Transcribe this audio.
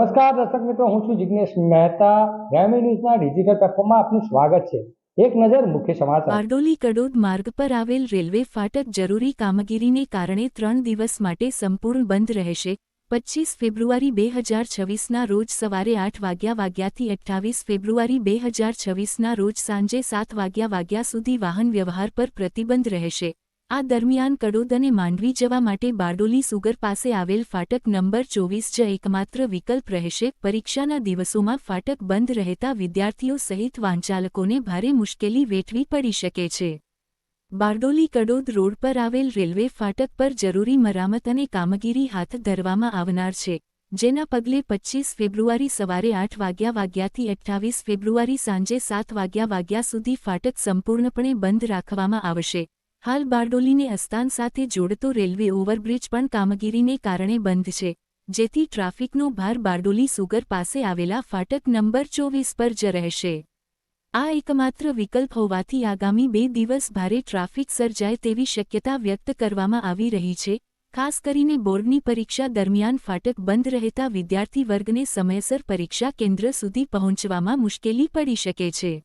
નમસ્કાર દર્શક મિત્રો, હું છું જિગ્નેશ મહેતા. ગ્રામી ન્યૂઝના ડિજિટલ પ્લેટફોર્મમાં આપનું સ્વાગત છે. એક નજર મુખ્ય સમાચાર. બારડોલી-કડોદ માર્ગ પર આવેલ રેલવે ફાટક જરૂરી કામગીરીને કારણે 3 દિવસ માટે સંપૂર્ણ બંધ રહેશે. 25 ફેબ્રુઆરી 2026ના રોજ સવારે 8 વાગ્યાથી 28 ફેબ્રુઆરી 2026ના રોજ સાંજે 7 વાગ્યા સુધી વાહન વ્યવહાર પર પ્રતિબંધ રહેશે. આ દરમિયાન કડોદ અને માંડવી જવા માટે બારડોલી સુગર પાસે આવેલ ફાટક નંબર 24 જ એકમાત્ર વિકલ્પ રહેશે. પરીક્ષાના દિવસોમાં ફાટક બંધ રહેતા વિદ્યાર્થીઓ સહિત વાહનચાલકોને ભારે મુશ્કેલી વેઠવી પડી શકે છે. બારડોલી-કડોદ રોડ પર આવેલ રેલવે ફાટક પર જરૂરી મરામત અને કામગીરી હાથ ધરવામાં આવનાર છે, જેના પગલે 25 ફેબ્રુઆરી સવારે 8 વાગ્યાથી 28 ફેબ્રુઆરી સાંજે 7 વાગ્યા સુધી ફાટક સંપૂર્ણપણે બંધ રાખવામાં આવશે. હાલ બારડોલીને અસ્તાન સાથે જોડતો રેલવે ઓવરબ્રિજ પણ કામગીરીને કારણે બંધ છે, જેથી ટ્રાફિકનો ભાર બારડોલી સુગર પાસે આવેલા ફાટક નંબર 24 પર જ રહેશે. આ એકમાત્ર વિકલ્પ હોવાથી આગામી 2 દિવસ ભારે ટ્રાફિક સર્જાય તેવી શક્યતા વ્યક્ત કરવામાં આવી રહી છે. ખાસ કરીને બોર્ડની પરીક્ષા દરમિયાન ફાટક બંધ રહેતા વિદ્યાર્થી વર્ગને સમયસર પરીક્ષા કેન્દ્ર સુધી પહોંચવામાં મુશ્કેલી પડી શકે છે.